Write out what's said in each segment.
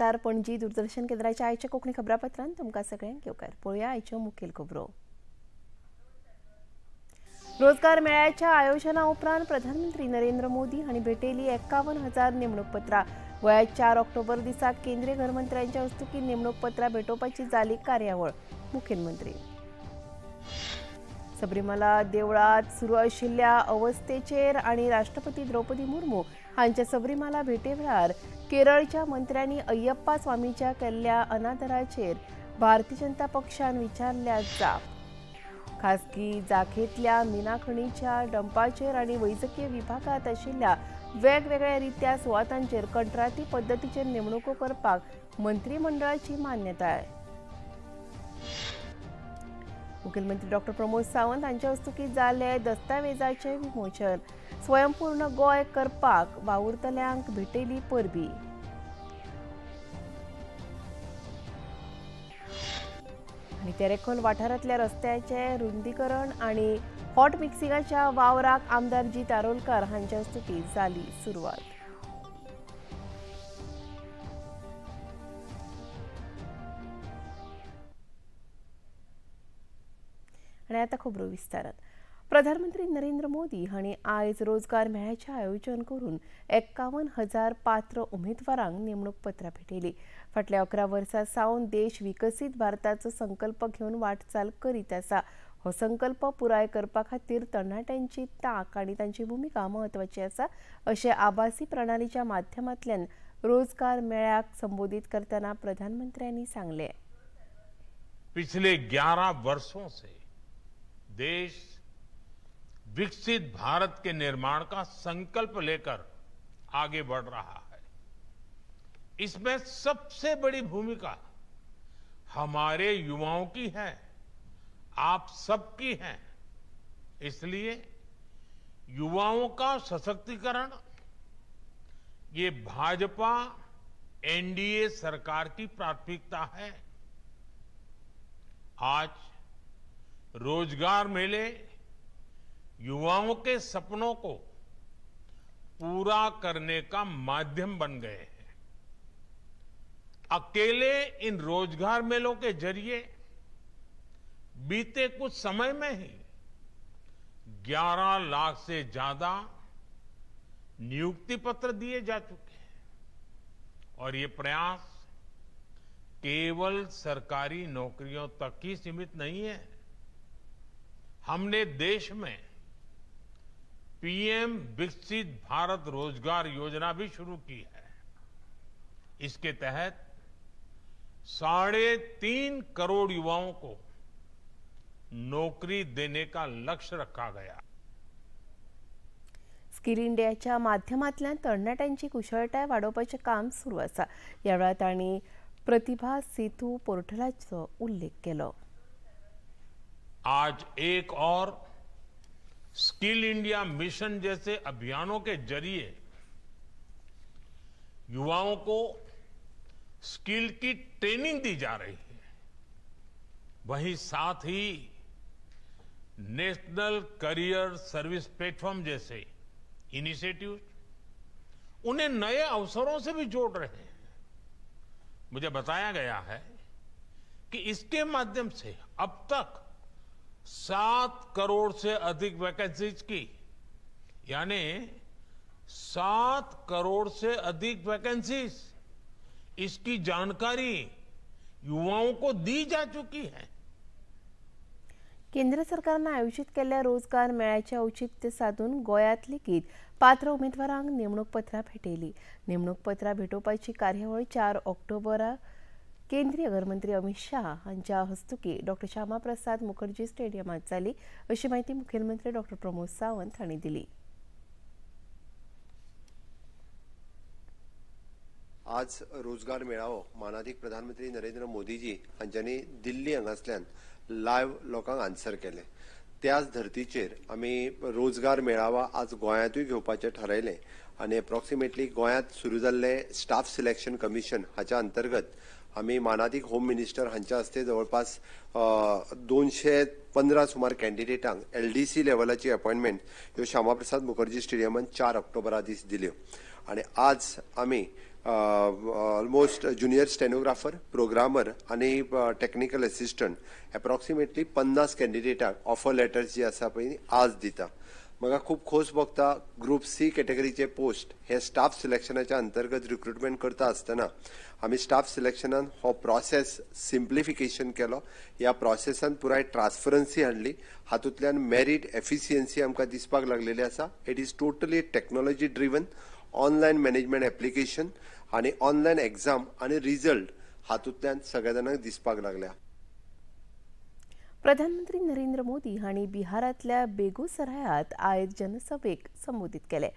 नमस्कार पणजी दूरदर्शन केंद्राच्या आयच्या कोंकणी खबरापत्रांत तुमकां सगळ्यांक येवकार. पळोवया आयच्यो मुखेल खबरो. रोजगार मेळ्याच्या आयोजना उपरांत प्रधानमंत्री नरेंद्र मोदी हांणी भेटयली 51,000 नेमणूक पत्रां. गोंयांत 4 ऑक्टोबर दिसा केंद्रीय घरमंत्र्यांच्या हस्तुकी नेमणूक पत्रां भेटोवपाची जाली कार्यावळ. मुखेलमंत्री सबरीमाला देवळात सुरू आशिल्ल्या अवस्थेचेर आनी राष्ट्रपती द्रौपदी मुर्मू हांच्या सबरीमाला भेटे वेळार केरळच्या मंत्र्यांनी अय्यप्पा स्वामीच्या केल्ल्या अनादराचेर भारतीय जनता पक्षान विचारल्या जाप. खासगी जाखेंतल्या मिना खणीच्या डंपाचेर आनी वैजकीय विभागात आशिल्ल्या वेगवेगळ्या रित्या सुवातांचेर कंत्राटी पद्दतीचेर नेमणुको करपाक मंत्रिमंडळाची मान्यताय. मुखेलमंत्री डॉ. प्रमोद सावंत हांच्या हस्तुकी जाले दस्तावेजाचे विमोचन. स्वयंपूर्ण गोंय करपाक वावुरतल्यांक भेटयली परबी. आनी तेरेखोल वाठारांतल्या रस्त्याचे रुंदीकरण आनी हॉट मिक्सिंगाच्या वावराक आमदार जीत आरोलकार हांच्या हस्तुकी जाली सुरवात. आनी आतां खबरो विस्तारात. प्रधानमंत्री नरेंद्र मोदी हांणी आयज रोजगार मेळ्याचें आयोजन करून 51,000 पात्र उमेदवारांक नेमणूक पत्रां भेटयली. फाटल्या 11 वर्सां सावन देश विकसीत भारताचो संकल्प घेवन वाटचाल करीत आसा. हो संकल्प पुराय करपा खातीर तरणाट्यांची तांक आनी तांची भुमिका म्हत्वाची आसा अशें आभासी प्रणालीच्या माध्यमांतल्यान रोजगार मेळ्याक संबोधीत करतना प्रधानमंत्र्यांनी सांगलें. पिछले 11 वर्षों से देश विकसित भारत के निर्माण का संकल्प लेकर आगे बढ़ रहा है. इसमें सबसे बड़ी भूमिका हमारे युवाओं की है, आप सबकी है. इसलिए युवाओं का सशक्तिकरण ये भाजपा एनडीए सरकार की प्राथमिकता है. आज रोजगार मेले युवाओं के सपनों को पूरा करने का माध्यम बन गए हैं. अकेले इन रोजगार मेलों के जरिए बीते कुछ समय में ही 11 लाख से ज्यादा नियुक्ति पत्र दिए जा चुके हैं. और ये प्रयास केवल सरकारी नौकरियों तक ही सीमित नहीं है. हमने देश में पीएम विकसित भारत रोजगार योजना भी शुरू की है. इसके तहत 3.5 करोड़ युवाओं को नौकरी देने का लक्ष्य रखा गया. स्किल इंडियाच्या माध्यमांतल्यान तरणाट्यांची कुशळटाय वाडोवपाचें काम सुरू आसा. ह्या वेळार तांणी प्रतिभा सेतू पोर्टलाचो उल्लेख केलो. आज एक और स्किल इंडिया मिशन जैसे अभियानों के जरिए युवाओं को स्किल की ट्रेनिंग दी जा रही है. वहीं साथ ही नेशनल करियर सर्विस प्लेटफॉर्म जैसे इनिशिएटिव उन्हें नए अवसरों से भी जोड़ रहे हैं. मुझे बताया गया है कि इसके माध्यम से अब तक 7 करोड़ से अधिक वैकेंसीज की, यानी 7 करोड़ से अधिक वैकेंसीज, इसकी जानकारी युवाओं को दी जा चुकी है. केंद्र सरकारनं आयोजित केल्ल्या रोजगार मेळ्याचे औचित्य साधून गोंयांत लेगीत पात्र उमेदवारांक नेमणूक पत्रां भेटयली. नेमणूक पत्रां भेटोवपाची कार्यावळ 4 ऑक्टोबराक केंद्रीय गृहमंत्री अमित शाह हांच्या हस्तुकी डॉ. श्यामा प्रसाद मुखर्जी स्टेडियमात जाली अशी माहिती मुखेलमंत्री डॉ. प्रमोद सावंत हांणी दिली. आज रोजगार मेळावो मानाधीक प्रधानमंत्री नरेंद्र मोदीजी हांच्यांनी दिल्ली हांगासल्यान लायव्ह लोकांक आन्सर केले. त्याच धर्तीचेर आमी रोजगार मेळावा आज गोंयांतूय घेवपाचें थारायलें आनी अप्रॉक्सिमेटली गोंयांत सुरू जाल्ले स्टाफ सिलेक्शन कमिशन हाच्या अंतर्गत आम्ही मानाधिक होम मिनिस्टर हांच्या हस्ते जवळपास 215 सुमार कॅन्डिडेटांक LDC लेवलाची अपॉइंटमेंट ह्यो श्यामाप्रसाद मुखर्जी स्टेडियमान 4 ऑक्टोबरा दीस दिल्यो आणि आज आम्ही ऑलमोस्ट ज्युनियर स्टेनोग्राफर प्रोग्रामर आणि टेक्निकल असिस्टंट अप्रॉक्सिमेटली 50 कॅन्डिडेटांक ऑफर लेटर्स जी आसा पळय आज दिता. म्हाका खूब खोस भोगता ग्रुप C कॅटेगरीचे पोस्ट हे स्टाफ सिलेक्शनाच्या अंतर्गत रिक्रुटमेंट करता आसतना आमी स्टाफ सिलेक्शनान हो प्रोसेस सिम्प्लिफिकेशन केलो. ह्या प्रोसेसान पुराय ट्रान्सपरन्सी हाडली. हातूंतल्यान मेरिट एफिशियन्सी आमकां दिसपाक लागलेली आसा. It is totally technology driven online management application आणि ऑनलायन एग्जाम आणि रिझल्ट हातूंतल्यान सगळ्या जाणांक दिसपाक लागल्या. प्रधानमंत्री नरेंद्र मोदी हांणी बिहारांतल्या बेगुसरायांत आयज जनसभेक संबोधीत केले.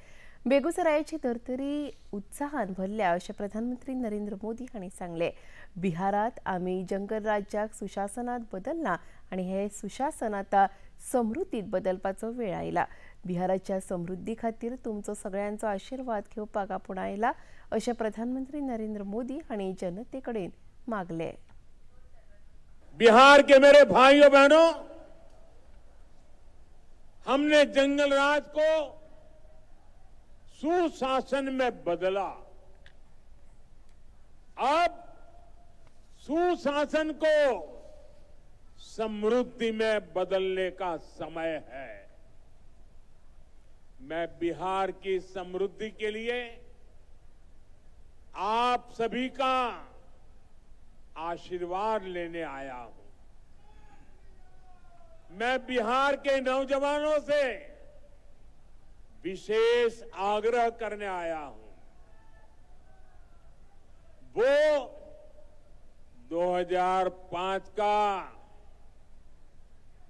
बेगुसरायाची धर्तरी उत्साहान भरल्या अशें प्रधानमंत्री नरेंद्र मोदी हांणी सांगले. बिहारांत आमी जंगल राज्याक सुशासनात बदलला आनी हे सुशासन आतां समृद्धीत बदलपाचो वेळ आयला. बिहाराच्या समृद्धी खातीर तुमचो सगळ्यांचो आशीर्वाद घेवपाक आपूण आयला अशें प्रधानमंत्री नरेंद्र मोदी हांणी जनते कडेन मागले. बिहार के मेरे भाइयों बहनों, हमने जंगल राज को सुशासन में बदला. अब सुशासन को समृद्धि में बदलने का समय है. मैं बिहार की समृद्धि के लिए आप सभी का आशीर्वाद लेने आया हूं. मैं बिहार के नौजवानों से विशेष आग्रह करने आया हूं. वो 2005 का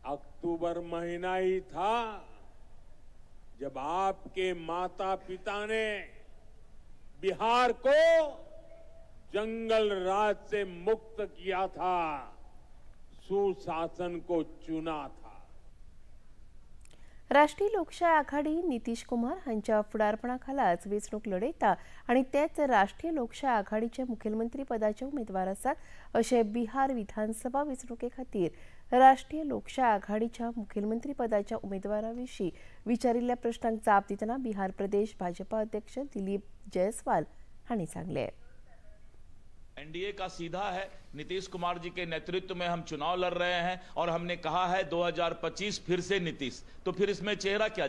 अक्टूबर महीना ही था जब आपके माता पिता ने बिहार को जंगल राज से मुक्त किया था, सुशासन को चुना था. राष्ट्रीय लोकशाय आघाडी नितीश कुमार हांच्या फुडारपणाखालाच वेंचणूक लढयता आनी तेच राष्ट्रीय लोकशाय आघाडीचे मुखेलमंत्री पदाचे उमेदवार आसात अशें बिहार विधानसभा वेंचणुके खातीर राष्ट्रीय लोकशाय आघाडीच्या मुखेलमंत्री पदाच्या उमेदवाराविशीं विचारिल्ल्या प्रस्नांक जाप दितना बिहार प्रदेश भाजपा अध्यक्ष दिलीप जायसवाल हांणी सांगले. एनडीए का सीधा है. नीतीश कुमार जी के नेतृत्व में हम चुनाव लड़ रहे हैं और हमने कहा है 2025 फिर से नीतीश. तो फिर इसमें चेहरा क्या,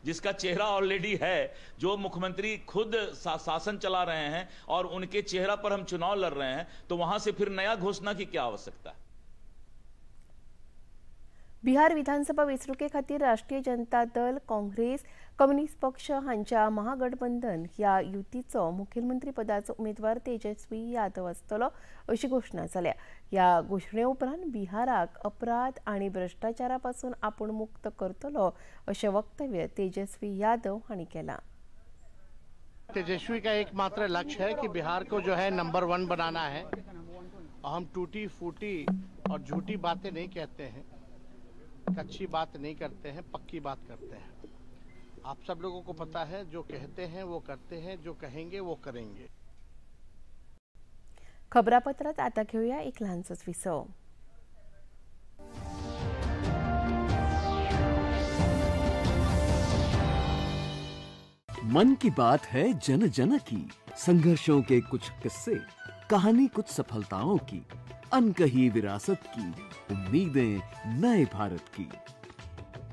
जिसका चेहरा ऑलरेडी है, जो मुख्यमंत्री खुद शासन चला रहे हैं और उनके चेहरा पर हम चुनाव लड़ रहे हैं, तो वहां से फिर नया घोषणा की क्या आवश्यकता है. बिहार विधानसभा वेंचणुके खातीर राष्ट्रीय जनता दल, काँग्रेस, कम्युनिस्ट पक्ष हांच्या महागठबंधन ह्या युतीचो मुखेलमंत्री पदाचो उमेदवार तेजस्वी यादव आसतलो अशी घोषणा जाल्या. ह्या घोषणे उपरांत बिहाराक अपराध आनी भ्रष्टाचारा पासून आपूण मुक्त करतलो अशें वक्तव्य तेजस्वी यादव हांणी केलां. तेजस्वी का एकमात्र लक्ष्य है कि बिहार को जो है नंबर 1 बनाना है. हम टूटी फूटी और झूठी बातें नहीं कहते हैं, कच्ची बात नहीं करते हैं, पक्की बात करते हैं. आप सब लोगों को पता है, जो कहते हैं वो करते हैं, जो कहेंगे वो करेंगे. खबरापत्रात आता घेऊया एक लहानसोच विसव. मन की बात है जन जन की, संघर्षों के कुछ किस्से, कहानी कुछ सफलताओं की, अनकही विरासत की, उम्मीदें नए भारत की.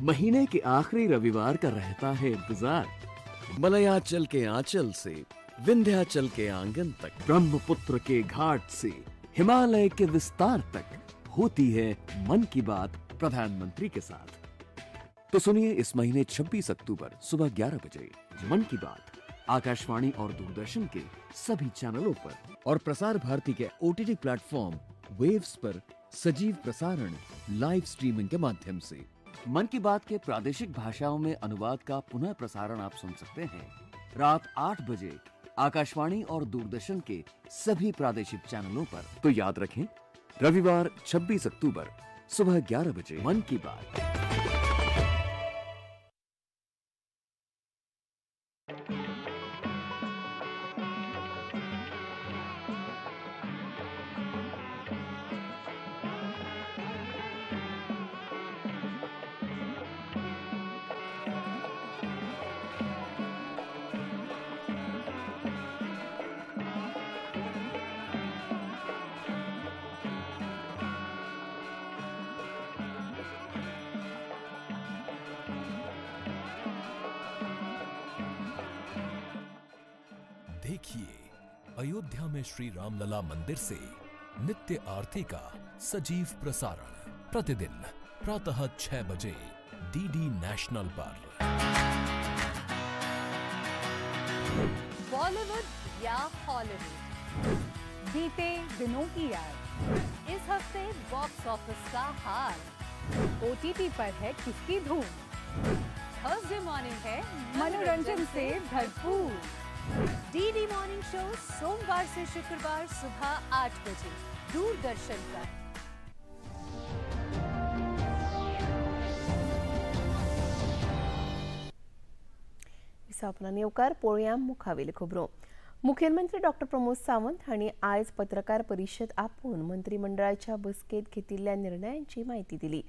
महीने के आखिरी रविवार का रहता है इंतजार. मलयाचल के आंचल से विंध्याचल के आंगन तक, ब्रह्मपुत्र के घाट से हिमालय के विस्तार तक होती है मन की बात प्रधानमंत्री के साथ. तो सुनिए इस महीने 26 अक्टूबर सुबह 11 बजे मन की बात आकाशवाणी और दूरदर्शन के सभी चैनलों पर और प्रसार भारती के OTT प्लेटफॉर्म वेव्स पर सजीव प्रसारण लाइव स्ट्रीमिंग के माध्यम से. मन की बात के प्रादेशिक भाषाओं में अनुवाद का पुनः प्रसारण आप सुन सकते हैं रात 8 बजे आकाशवाणी और दूरदर्शन के सभी प्रादेशिक चैनलों पर. तो याद रखें, रविवार 26 अक्टूबर सुबह 11 बजे मन की बात. देखिए अयोध्या में श्री रामलला मंदिर से नित्य आरती का सजीव प्रसारण प्रतिदिन प्रातः 6 बजे डीडी नेशनल पर। बॉलीवुड या हॉलीवुड, बीते दिनों की याद, इस हफ्ते बॉक्स ऑफिस का हाल, OTT पर है किसकी धूम, थर्सडे मॉर्निंग है मनोरंजन से भरपूर। डीडी मॉर्निंग शो सोमवार से शुक्रवार सुबह 8 बजे दूरदर्शन पर। आपला नेवकार पोळ्यां मुखावेल खबरो। मुखेलमंत्री डॉक्टर प्रमोद सावंत हांणी आयज पत्रकार परिशद आपोवन मंत्रिमंडळाच्या बसकेत घेतिल्ल्या निर्णयांची माहिती दिली।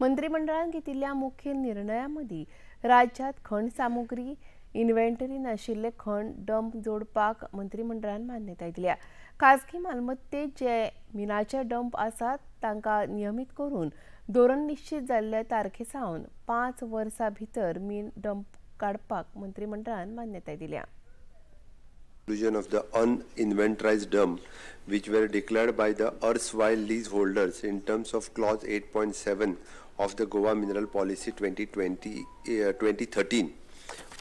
मंत्रिमंडळान घेतिल्ल्या मुखेल निर्णयांमदी राज्यात खण सामुग्री इन्व्हेंटरी नाशिल्ले खण डंप जोडपाक मंत्रिमंडळान मान्यताय दिल्या। खासगी मालमत्तेत जे मिनाचे डंप आसात तांकां नियमित करून धोरण निश्चित जाल्ल्या तारखेसावन 5 वर्सां भितर मीन डंप काडपाक मंत्रिमंडळान मान्यताय दिल्या। Inclusion of the uninventorized dump which were declared by the erstwhile leaseholders in terms of clause 8.7 of the Goa Mineral Policy 2013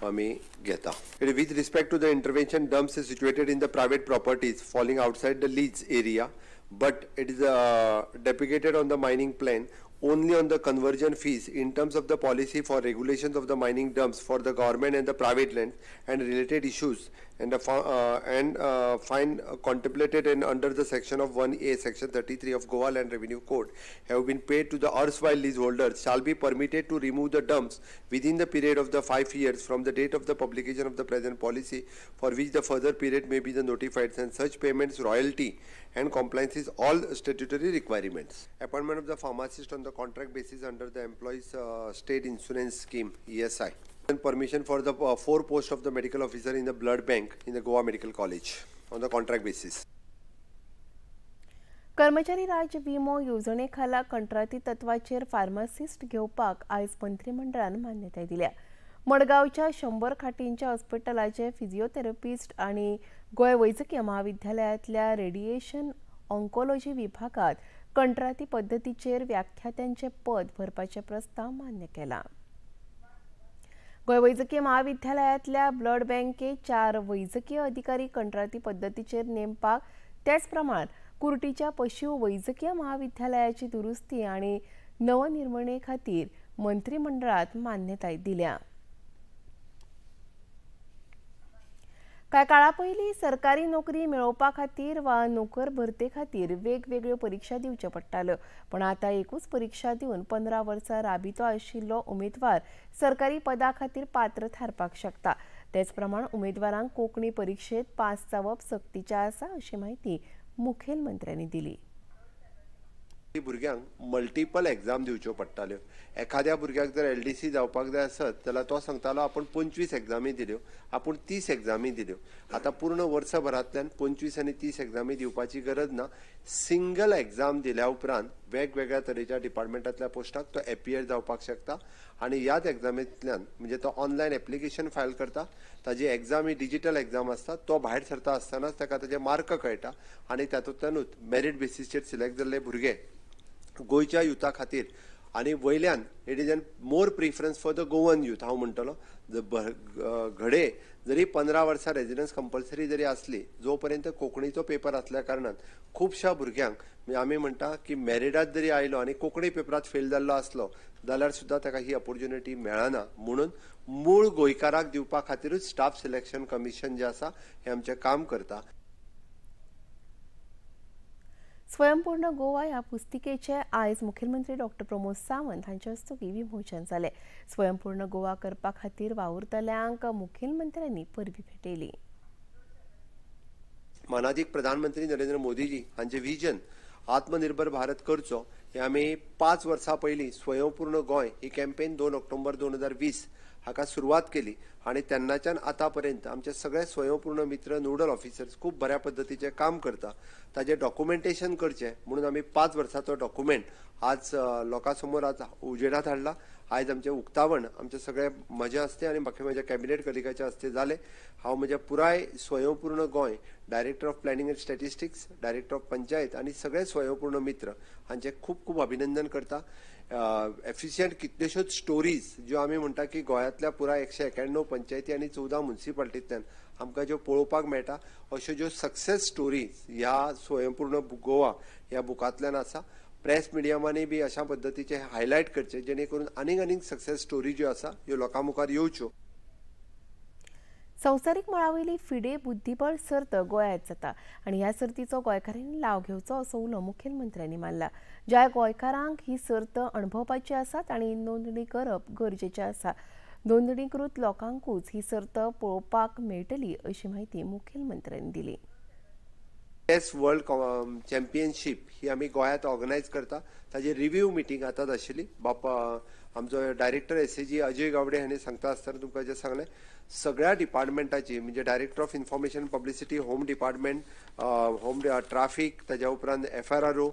आम्ही घेता। With respect to the intervention, dumps is situated in the private properties falling outside the lease area, but it is deprecated on the mining plan only on the conversion fees in terms of the policy for regulations of the mining dumps for the government and the private lands and related issues and fine contemplated and under the section of 1A section 33 of Goa Land Revenue Code have been paid to the erstwhile leaseholders shall be permitted to remove the dumps within the period of the 5 years from the date of the publication of the present policy, for which the further period may be the notified, and such payments royalty and compliance is all statutory requirements. Appointment of the pharmacist on the contract basis under the Employees State Insurance Scheme ESI, and permission for the 4 posts of the medical officer in the blood bank in the Goa Medical College on the contract basis. कर्मचारी राज्य विमो योजनेखाला कंत्राटी तत्वाचेर pharmacist घेवपाक आयज मंत्रिमंडळान मान्यताय दिल्या। मडगावच्या 100 खाटींच्या हॉस्पिटलाचे physiotherapist आणि गोय वैजकीय महाविद्यालयातल्या रेडिएशन ऑन्कोलॉजी विभागात कंत्राटी पद्धतीचेर व्याख्यात्यांचे पद भरपाचे प्रस्ताव मान्य केला। गोय वैजकीय महाविद्यालयातल्या ब्लड बँकेत 4 वैजकीय अधिकारी कंत्राटी पद्धतीचेर नेमपाक, त्याच प्रमाण कुर्टीच्या पशु वैजकीय महाविद्यालयाची दुरुस्ती आणि नवनिर्माणे खातीर मंत्रिमंडळात मान्यताय दिल्या। कांय काळा पयलीं सरकारी नोकरी मेळोवपा खातीर वा नोकर भरते खातीर वेगवेगळ्यो परीक्षा दिवच्यो पडटाल्यो, पण आतां एकूच परीक्षा दिवन 15 वर्सां राबितो आशिल्लो उमेदवार सरकारी पदा खातीर पात्र थारपाक शकता। तेच प्रमाण उमेदवारांक कोंकणी परीक्षेत पास जावप सक्तीचें आसा, अशी माहिती मुखेलमंत्र्यांनी दिली। भुरग्यांक मल्टिपल एग्जाम दिवच्यो पडटाल्यो। एखाद्या भुरग्याक जर LDC जावपाक जाय आसत जाल्यार तो सांगतालो आपण 25 एग्जामी दिल्यो, आपण 30 एग्जामी दिल्यो। आता पूर्ण वर्सभरांतल्यान 25 आणि 30 एग्जामी दिवपाची गरज ना। सिंगल एग्जाम दिल्या उपरांत वेगवेगळ्या तरेच्या डिपार्टमेंटांतल्या पोस्टाक तो एपियर जावपाक शकता आणि याच एग्जामींतल्यान म्हणजे तो ऑनलायन एप्लिकेशन फायल करता, ताजी एग्जाम ही डिजिटल एग्जाम आसता, तो भायर सरता आसतनाच ताका ताजे मार्क कळटा आणि तातूंतल्यानूच मेरिट बेसिसचेर सिलेक्ट जाल्ले भुरगे गोयच्या युथा खातीर आणि वयल्यान it is an more preference for the Goan youth हांव म्हणटलो। घडे जरी 15 वर्सां रेजिडन्स कंपल्सरी जरी असली, जो पर्यंत कोंकणीचो पेपर असल्या कारणान खुबश्या भुरग्यांक आमी म्हणटा की मेरिटात जरी आयलो आणि कोंकणी पेपरात फेल जाल्लो असलो जाल्यार सुद्दां ताका ही ऑपॉर्च्युनिटी मेळना। म्हणून मूळ गोंयकाराक दिवपा खातीरूच स्टाफ सिलेक्शन कमिशन जे आसा हे आमचें काम करता। स्वयंपूर्ण गोवा ह्या पुस्तिकेचे आयज मुखेलमंत्री डॉक्टर प्रमोद सावंत हांच्या हस्तुकी विमोचन जालें। स्वयंपूर्ण गोवा करपा खातीर वावुरतल्यांक मुखेलमंत्र्यांनी परबीं भेटयली। मानाधीक प्रधानमंत्री नरेंद्र मोदीजी हांचे विजन आत्मनिर्भर भारत करचो हे आमी 5 वर्सां पयलीं स्वयंपूर्ण गोंय ही कॅम्पेन 2 ऑक्टोबर 2020 हाका सुरवात केली आणि तेन्नाच्यान आतापर्यंत आमचे सगळे स्वयंपूर्ण मित्र नोडल ऑफिसर्स खूप बऱ्या पद्धतीचे काम करता। ताजे डॉक्युमेंटेशन करचे म्हणून आमी 5 वर्साचो डॉक्युमेंट आज लोकांसमोर आज उजेडात हाडला आयज आमचे उक्तावण आमचे सगळे म्हज्या हस्ते आनी बाकी म्हज्या कॅबिनेट कलिगाच्या हस्ते जाले। हांव म्हज्या पुराय स्वयंपूर्ण Goa director of planning end statistics, director of panchayat आनी सगळे स्वयंपूर्ण मित्र हांचे खूब खूब अभिनंदन करता। एफिशियंट कितल्योश्योच स्टोरीज ज्यो आमी म्हणटा की गोंयांतल्या पुराय 191 पंचायती आनी 14 म्युनिसिपालिटींतल्यान आमकां ज्यो पळोवपाक मेळटा, अश्यो ज्यो सक्सेस स्टोरीज ह्या स्वयंपूर्ण गोवा ह्या बुकांतल्यान आसा। प्रेस मिडियमांनी बी अशा पद्दतीचे हायलायट करचे जेणे करून आनीक सक्सेस स्टोरी ज्यो आसा ह्यो लोकां मुखार येवच्यो। संवसारीक मळावयली फिडे बुद्धीबळ सर्त गोंयांत जाता आनी ह्या सर्तीचो गोंयकारांनी लाव घेवचो असो उलो मुखेलमंत्र्यांनी मारला। ज्या गोंयकारांक ही सर्त अणभवपाची आसा तांणी नोंदणी करप गरजेचें आसा। नोंदणीकृत लोकांकूच ही सर्त पळोवपाक मेळटली अशी माहिती मुखेलमंत्र्यांनी दिली। चॅस वर्ल्ड चॅम्पियनशीप ही आमी गोंयांत ऑर्गनायज करता, ताजी रिव्ह्यू मिटींग आतांच आशिल्ली। आमचो डायरेक्टर एसएजी अजय गावडे हांणी सांगता आसतना तुमकां जें सांगलें, सगळ्या डिपार्टमेंटाची म्हणजे director of information publicity, home department, home traffic, ताज्या उपरांत FRRO,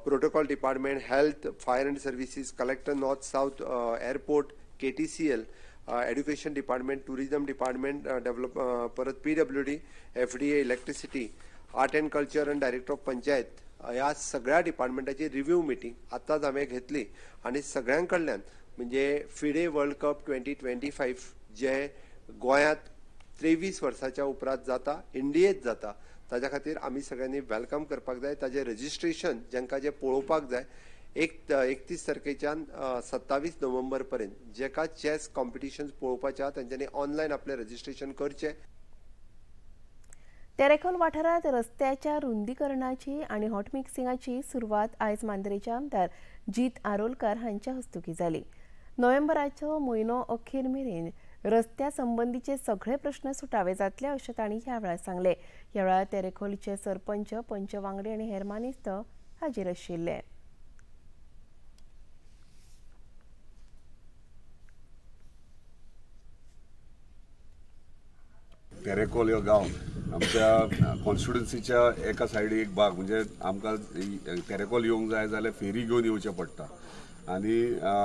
protocol department, health, fire end services, collector north south airport, KTCL, education department, tourism department, develop परत PWD, FDA, electricity, art end culture आनी director of panchayat ह्या सगळ्या डिपार्टमेंटाची review meeting आतांच हांवें घेतली आनी सगळ्यां कडल्यान म्हणजे फिडे वर्ल्ड कप 2025 जे गोंयांत 23 वर्सांच्या उपरांत जाता, इंडियेंत जाता, ताज्या खातीर आमी सगळ्यांनी वेलकम करपाक जाय। ताजें रजिस्ट्रेशन जेंकां जें पळोवपाक जाय 31 तारखेच्यान 27 नोव्हेंबर पर्यंत जेका चॅस कॉम्पिटिशन्स पळोवपाचे आहा तांच्यांनी ऑनलायन आपलें रजिस्ट्रेशन करचें। तेरेखोल वाठारांत रस्त्याच्या रुंदीकरणाची आनी हॉट मिक्सिंगाची सुरवात आयज मांद्रेचे आमदार जीत आरोलकार हांच्या हस्तुकी जाली। नोव्हेंबराचो म्हयनो अखेर मेरेन रस्त्या संबंधीचे सगळे प्रश्न सुटावे जातले अशें तांणी ह्या वेळार सांगलें। ह्या वेळार तेरेखोलचे सरपंच, पंच वांगडी आनी हेर मानेस्त हाजीर आशिल्ले। तेरेखोल हो गांव आमच्या कॉन्स्टिट्युन्सीच्या एका सायडीक एक भाग म्हणजे आमकां तेरेखोल येवंक जाय जाल्यार फेरी घेवन येवचें पडटा आनी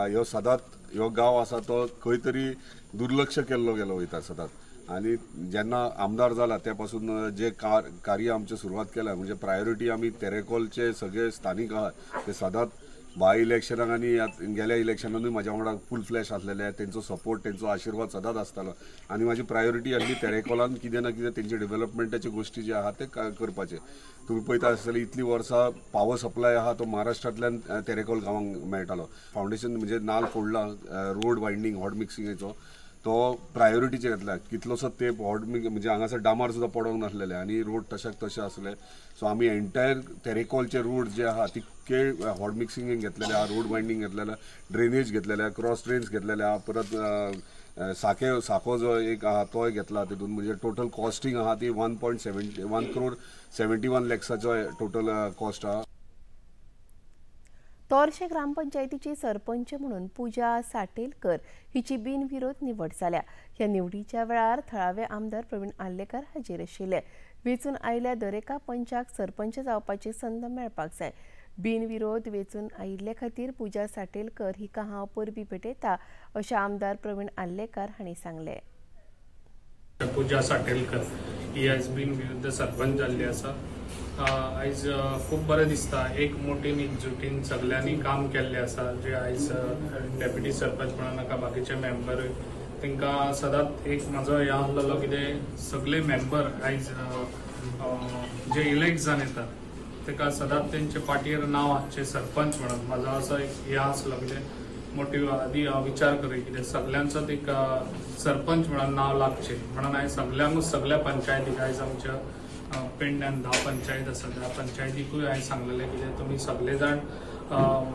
ह्यो सदांच ह्यो गांव आसा तो खंय तरी दुर्लक्ष केल्लो गेलो वयता सदांच। आनी जेन्ना आमदार जाला त्या पासून जे कार्य आमचे सुरवात केल्या म्हणजे प्रायोरिटी आमी तेरेखोलचे सगळे स्थानीक आहात ते सदांच बाय इलेक्शनाक आनी गेल्या इलेक्शनानूय म्हाज्या वांगडा फूल फ्लॅश आसलेले, तेंचो सपोर्ट तेंचो आशिर्वाद सदांच आसतालो आनी म्हाजी प्रायोरिटी आसली तेरेखोलान कितें ना कितें तेंचे डेव्हलपमेंटाचे गोश्टी जे आहा ते करपाचे। तुम्ही पळयता आसतली इतली वर्सां पावर सप्लाय आहा तो महाराष्ट्रांतल्यान तेरेखोल गांवांक मेळटालो। फावंडेशन म्हणजे नाल फोडला रोड वायंडींग हॉट मिक्सिंगेचो तो प्रायोरिटीचे घेतला। कितलोसो तेंप हॉट म्हणजे हांगासर डांबर सुद्दां पडोंक नासलेले आनी रोड तशाक तशे आसले। सो आमी एंटायर तेरेखोलचे रोड जे आहा तितके हॉट मिक्सिंगेक घेतलेले आहा, रोड वायंडींग घेतलेले, ड्रेनेज घेतलेले, क्रॉस ड्रेन्स घेतलेले आहा, परत साखो जो एक आहा तोय घेतला तितून म्हणजे टोटल कॉस्टिंग आहा ती 1 crore 71 lakhsचो टोटल कॉस्ट आहा। तोरशे ग्रामपंचायतीची सरपंच म्हणून पूजा साटेलकर हिची बिनविरोध निवड जाल्या। ह्या निवडीच्या वेळार थळावे आमदार प्रवीण आल्लेकर हाजीर आशिल्ले। वेचून आयिल्ल्या दरेका पंचाक सरपंच जावपाची संद मेळपाक जाय। बिनविरोध वेचून आयिल्ले खातीर पूजा साटेलकर हिका हांव परबी भेटयता अशें आमदार प्रवीण आल्लेकर हांणी सांगलें। पूजा साटेलकर ही आयज बिनविरुद्ध सरपंच जाल्ली आसा। आयज खूब बरें दिसता एक मोठीन एकजुटीन सगळ्यांनी काम केल्लें आसा जे आयज डेप्युटी सरपंच म्हणून नाका बाकीचे मेंबर तांकां सदांच एक म्हाजो हें आसलेलो कितें सगळे मेंबर आयज जे इलेक्ट जावन येतात ताका सदांच तेंचे पाटयेर नांव आसचें सरपंच म्हणून म्हाजो असो एक हें आसलो कितें मोटीव आदी विचार करूं कितें सगळ्यांचो एक सरपंच म्हणून नांव लागचें म्हणून हांवें सगळ्यांकूच सगळ्या पंचायतीक आयज आमच्या पेडण्यान 10 पंचायत आसा त्या पंचायतीकूय हांवें सांगलेलें कितें तुमी सगळे जाण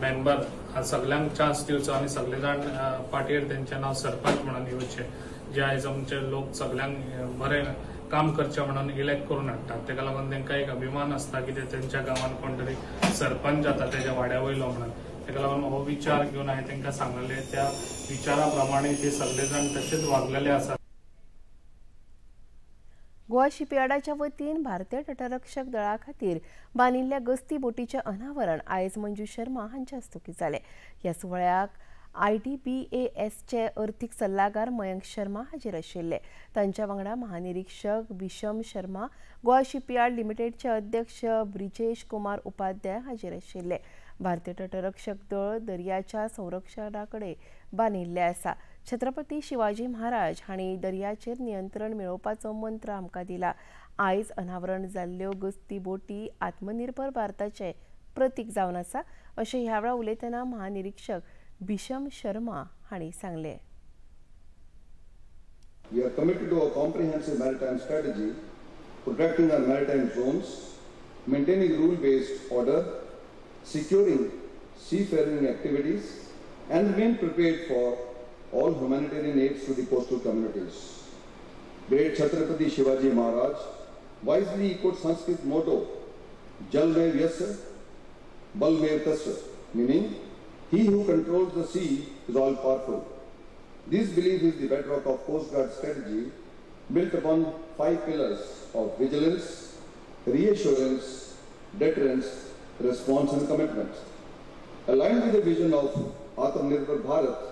मेंबर सगळ्यांक चान्स दिवचो आनी सगळे जाण पाटयेर तेंचें नांव सरपंच म्हणून येवचें जे आयज आमचे लोक सगळ्यांक बरें काम करचें म्हणून इलेक्ट करून हाडटात ताका लागून तांकां एक अभिमान आसता कितें तेंच्या गांवांत कोण तरी सरपंच जाता तेज्या वाड्या वयलो म्हणून ताका लागून हो विचार घेवन हांवें तांकां सांगलेलें त्या विचारा प्रमाणे ते सगळे जाण तशेंच वागलेले आसात। गोवा शिपयार्डाच्या वतीन भारतीय तटरक्षक दळा खातीर बांदिल्ल्या गस्ती बोटीचें अनावरण आयज मंजू शर्मा हांच्या हस्तुकी जालें। ह्या सुवाळ्याक IDBASचे अर्थीक सल्लागार मयंक शर्मा हाजीर आशिल्ले. तांच्या वांगडा महानिरीक्षक बिशम शर्मा, गोवा शिपयार्ड लिमिटेडचे अध्यक्ष ब्रिजेश कुमार उपाध्याय हाजीर आशिल्ले. भारतीय तटरक्षक दळ दर्याच्या संरक्षणाकडे बांदिल्ले आसा. छत्रपती शिवाजी महाराज हांणी दर्याचेर नियंत्रण मेळोवपाचो मंत्र आमकां दिला. आयज अनावरण जाल्ल्यो गस्ती बोटी आत्मनिर्भर भारताचे प्रतीक जावन आसा अशें ह्या वेळार उलयतना महानिरीक्षक बिशम शर्मा हांणी सांगले. We are committed to a comprehensive maritime strategy, protecting our maritime zones, maintaining rule-based order, securing seafaring activities, and remain prepared for all humanitarian aids to the coastal communities. Great Chhatrapati Shivaji Maharaj wisely echoed Sanskrit motto, Jal mein vyasya, bal mein tasya, meaning, he who controls the sea is all powerful. This belief is the bedrock of Coast Guard strategy, built upon 5 pillars of vigilance, reassurance, deterrence, response and commitment. Aligned with the vision of Atmanirbhar Bharat,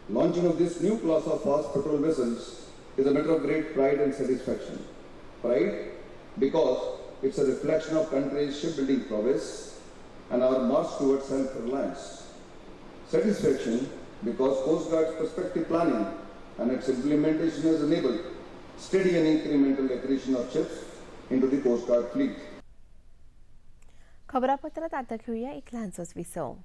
launching of this new class of fast patrol vessels is a matter of great pride and satisfaction. Pride because it's a reflection of country's shipbuilding prowess and our march towards self-reliance. Satisfaction because Coast Guard's prospective planning and its implementation has enabled steady and incremental accretion of ships into the Coast Guard fleet. खबरापत्रात आता घेऊया एक लहानसोच विसव.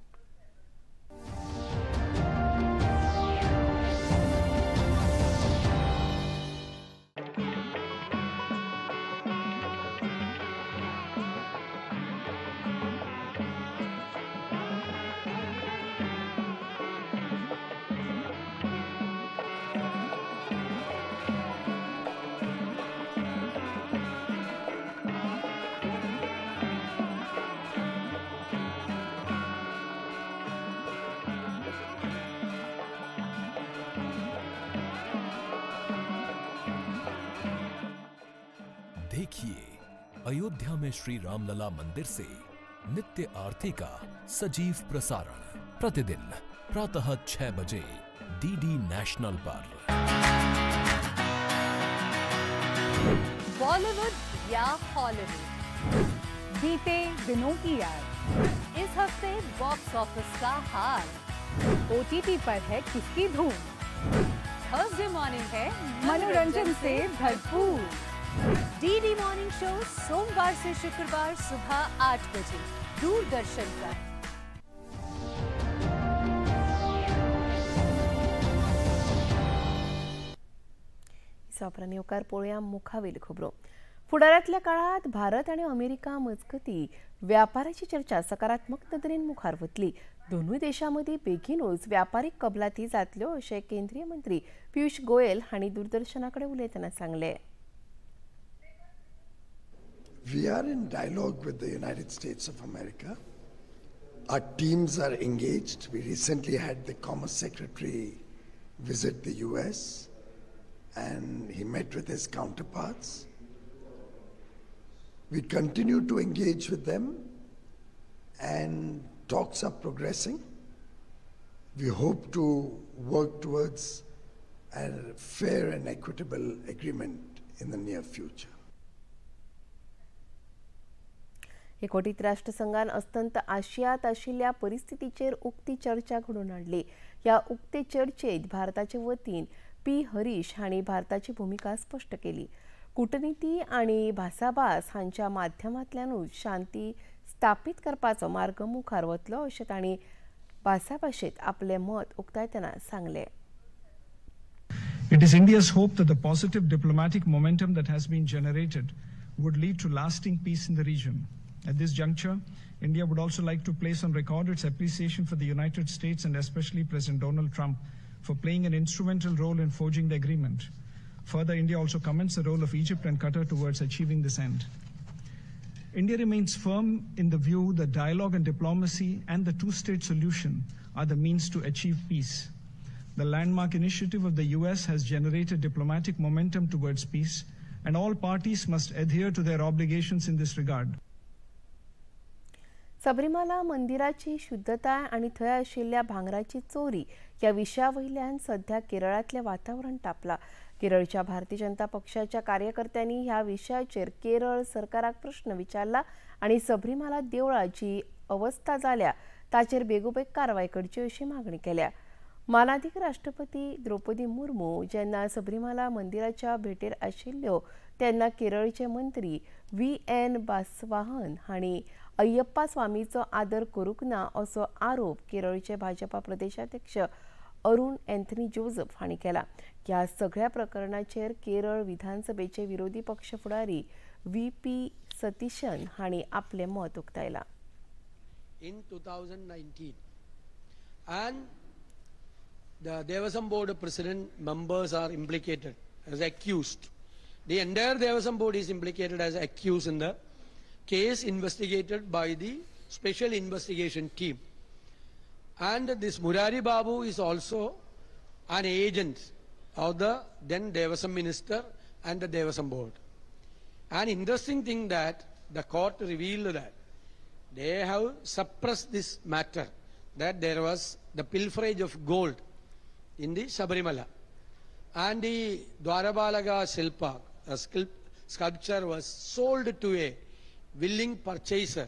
देखिए अयोध्या में श्री रामलला मंदिर से नित्य आरती का सजीव प्रसारण प्रतिदिन प्रातः 6 बजे डीडी नेशनल पर। बॉलीवुड या हॉलीवुड, बीते दिनों की याद, इस हफ्ते बॉक्स ऑफिस का हाल, OTT पर है किसकी धूम, थर्सडे मॉर्निंग है मनोरंजन से भरपूर। डीडी मॉर्निंग शो सोमवार से शुक्रवार सुबह 8 बजे दूरदर्शन पर। उपरांत येवकार पळोवया मुखावेल खबरो। फुडारांतल्या काळात भारत आनी अमेरिका मजगती व्यापाराची चर्चा सकारात्मक नदरेन मुखार वतली। दोनूय देशां मदीं बेगीनूच व्यापारीक कबलाती जातल्यो अशें केंद्रीय मंत्री पियुष गोयल हांणी दूरदर्शनाकडे उलयतना सांगले। We are in dialogue with the United States of America. Our teams are engaged. We recently had the Commerce Secretary visit the US and he met with his counterparts. We continue to engage with them and talks are progressing. We hope to work towards a fair and equitable agreement in the near future. एकवटीत राष्ट्रसंघान अस्तंत आशियात आशिल्ल्या परिस्थितीचेर उक्ती चर्चा घडोवन हाडली। ह्या उक्ते चर्चेत भारताचे वतीन पी हरीश हांणी भारताची भूमिका स्पश्ट केली। कूटनीती आनी भासाभास हांच्या माध्यमांतल्यानूच शांती स्थापीत करपाचो मार्ग मुखार वतलो अशें तांणी भासाभाशेत आपले मत उक्तायतना सांगले। It is India's hope that the positive diplomatic momentum that has been generated would lead to lasting peace in the region. At this juncture, India would also like to place on record its appreciation for the United States and especially President Donald Trump for playing an instrumental role in forging the agreement. Further, India also commends the role of Egypt and Qatar towards achieving this end. India remains firm in the view that dialogue and diplomacy and the two-state solution are the means to achieve peace. The landmark initiative of the US has generated diplomatic momentum towards peace, and all parties must adhere to their obligations in this regard. Sabarimala मंदिराची शुद्धताय आणि थंय आशिल्ल्या भांगराची चोरी या विशयावयल्यान सध्या केरळातले वातावरण तापला। केरळच्या भारतीय जनता पक्षाच्या कार्यकर्त्यांनी ह्या विशयाचेर केरळ सरकाराक प्रश्न विचारला आणि सबरीमाला देवळाची अवस्था जाल्या ताचेर बेगोबेग कारवाय करची अशी मागणी केल्या। मानाधिक राष्ट्रपती द्रौपदी मुर्मू जेन्ना सबरीमाला मंदिराच्या भेटेर आशिल्ल्यो तेन्ना केरळचे मंत्री VN बासवाहन हांणी अय्यप्पा स्वामीचो आदर करूंक ना असो आरोप केरळचे भाजपा प्रदेशाध्यक्ष अरुण एंथनी जोसेफ हांणी केला। ह्या सगळ्या प्रकरणाचेर केरळ विधानसभेचे विरोधी पक्ष फुडारी VP सतीशन हांणी आपले मत उक्तायला। In 2019 and the Devasam Board president members are implicated as accused. The entire Devasam Board is implicated as accused in the case investigated by the Special Investigation Team. And this Murari Babu is also an agent of the then Devasam Minister and the Devasam Board. An interesting thing that the court revealed that they have suppressed this matter, that there was the pilferage of gold in the Sabarimala. And the Dwarabalaga Shilpa, a sculpture, was sold to a willing purchaser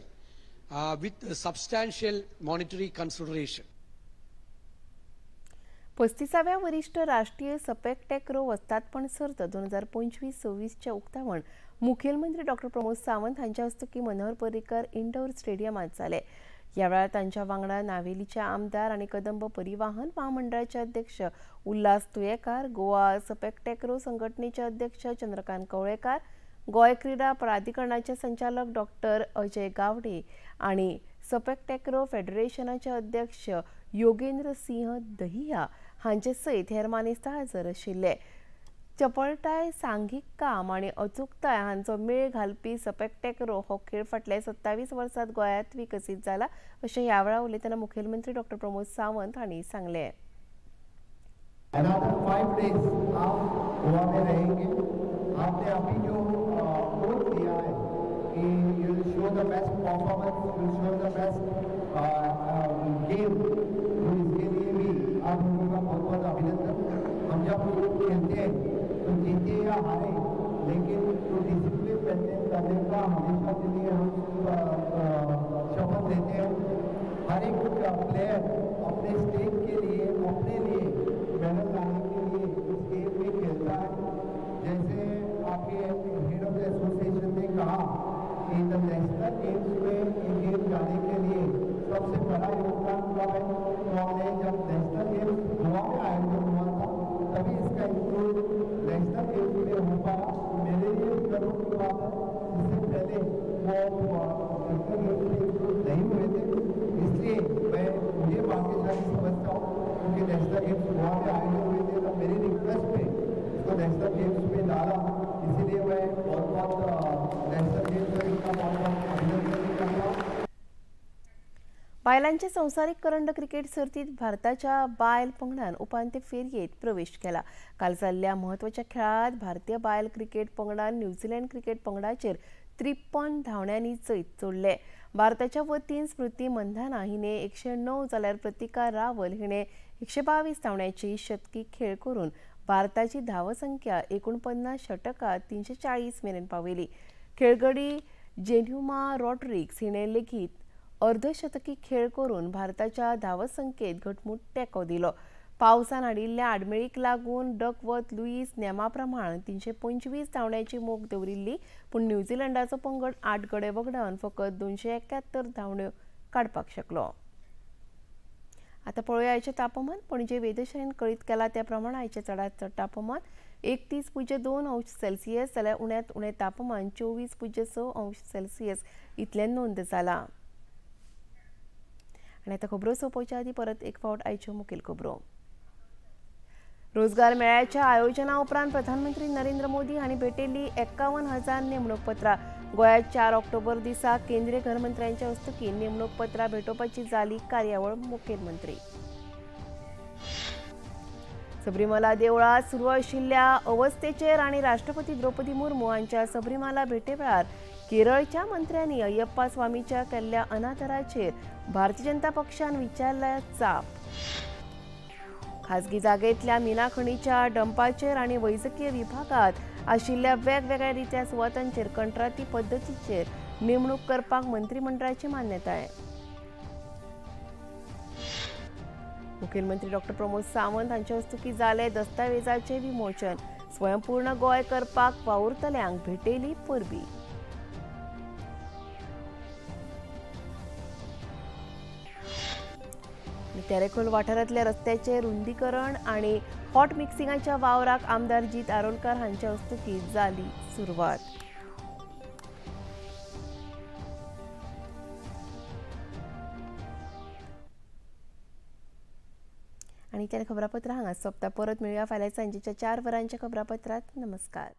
with a substantial monetary consideration. 35व्या वरिष्ठ राष्ट्रीय सपेक टेकरो वस्तादपण सर्त 2025-26 उक्तावण मुखेलमंत्री doctor Pramod Sawant हांच्या हस्तुकी Manohar Parrikar indoor स्टेडियमात जाले। ह्या वेळार तांच्या वांगडा नावेलीचे आमदार आणि कदंब परिवहन महामंडळाचे अध्यक्ष उल्हास तुयेकार, गोवा सपेक टेकरो संघटनेचे अध्यक्ष चंद्रकांत कवळेकार, गोय क्रीडा प्राधिकरणाचे संचालक डॉक्टर अजय गावडे आणि सपेक टेकरो फेडरेशनाचे अध्यक्ष योगेंद्र सिंह दहिया हांचे सयत हेर मानेस्त हाजर आशिल्ले। चपळटाय, सांघिक काम आणि अचूकताय हांचो मेळ घालपी सपेक टेकरो हो खेळ फाटल्या 27 वर्सांत गोंयांत विकसीत जाला अशें ह्या वेळार उलयतना मुखेलमंत्री डॉक्टर प्रमोद सावंत हांणी सांगलें। आपने अभी जो वोट दिया है कि you will show the best performance, you will show the best game, तो इसके लिए भी आप लोगों का बहुत बहुत अभिनंदन। हम जब खेलते हैं तो जीते या हारे, लेकिन तो डिसिप्लिन मेंटेन करने का हमेशा के लिए हम शपथ लेते हैं। हर एक प्लेयर अपने स्टेट के लिए, अपने लिए मेडल लाने के लिए इस गेम में खेलता है। जैसे आपके हेड ऑफ द एसोसिएशन ने कहा कि द नेशनल गेम्स में ये गेम जाने के लिए सबसे बड़ा योगदान हुआ है। तो हमने जब नेशनल गेम्स गोवा में आयोजन हुआ था तभी इसका इंक्लूड नेशनल गेम्स में हो पाया। मेरे लिए गर्व की बात है, इससे पहले वो नेशनल गेम्स में इंक्लूड नहीं हुए थे, इसलिए मैं मुझे भाग्यशाली समझता हूँ क्योंकि नेशनल गेम्स गोवा में आयोजन हुए थे। तो मेरी रिक्वेस्ट पे इसको नेशनल गेम्स में डाला, इसीलिए मैं बहुत नेशनल गेम्स में इनका बहुत अभिनंदन करता हूँ। बायलांचे संवसारीक करंड क्रिकेट सर्तीत भारताच्या बायल पंगडान उपांत्य फेरयेत प्रवेश केला। काल जाल्ल्या म्हत्वाच्या खेळात भारतीय बायल क्रिकेट पंगडान न्यूझीलंड क्रिकेट पंगडाचेर 53 धांवड्यांनी जैत जोडले। भारताच्या वतीन स्मृती मंधाना हिने 109 जाल्यार प्रतिका रावल हिने 122 धांवड्यांची शतकी खेळ करून भारताची धावसंख्या 49 षटकात 340 मेरेन पावयली। खेळगडी जेन्युमा रॉड्रिग्स हिने लेगीत अर्धशतकी खेळ करून भारताच्या धावसंख्येत घटमूट तेंको दिलो। पावसान हाडिल्ल्या आडमेळीक लागून डकवर्थ लुईस नेमा प्रमाण 325 धांवड्यांची मोख दवरिल्ली, पूण न्यूझीलंडाचो पंगड 8 गडे वगडावन फकत 271 धांवड्यो काडपाक शकलो। आता पळोवया आयचे तापमान। पणजे वेधशाळेन कळीत केला त्या प्रमाण आयचे चडांत चड तापमान 31.2 अंश सेल्सियस जाल्यार उण्यांत उणें तापमान 24.6 अंश सेल्सियस इतलें नोंद जाला। आनी आतां खबरो सोंपोवच्या आदीं परत एक फावट आयच्यो मुखेल खबरो। रोजगार मेळ्याच्या आयोजना उपरांत प्रधानमंत्री नरेंद्र मोदी हांणी भेटयल्ली 51,000 नेमणूक पत्रां। गोंयांत 4 ऑक्टोबर दिसा केंद्रीय घरमंत्र्यांच्या हस्तुकी नेमणूक पत्रां भेटोवपाची जाली कार्यावळ मुखेलमंत्री। सबरीमाला देवळात सुरू आशिल्ल्या अवस्थेचेर आनी राष्ट्रपती द्रौपदी मुर्मू हांच्या सबरीमाला भेटे वेळार केरळच्या मंत्र्यांनी अय्यप्पा स्वामीच्या केल्ल्या अनादराचेर भारतीय जनता पक्षान विचारला जाप. खासगी जागेंतल्या मिना खणीच्या डंपाचेर आनी वैजकीय विभागात आशिल्ल्या वेगवेगळ्या रित्या सुवातांचेर कंत्राटी पद्दतीचेर नेमणूक करपाक मंत्रिमंडळाची मान्यताय. मुखेलमंत्री डॉ. प्रमोद सावंत हांचे हस्तुकीं जाले दस्तावेजाचें विमोचन. स्वयंपूर्ण गोंय करपाक वावुरतल्यांक भेटयली परबी. तेरेखोल वाठारांतल्या रस्त्याचे रुंदीकरण आनी हॉट मिक्सिंगाच्या वावराक आमदार जीत आरोलकार हांच्या हस्तुकीं जाली सुरवात. आनी तें खबरापत्र हांगा सोंपता. परत मेळुया फाल्यां सांजेच्या 4 वरांच्या खबरापत्रांत. नमस्कार.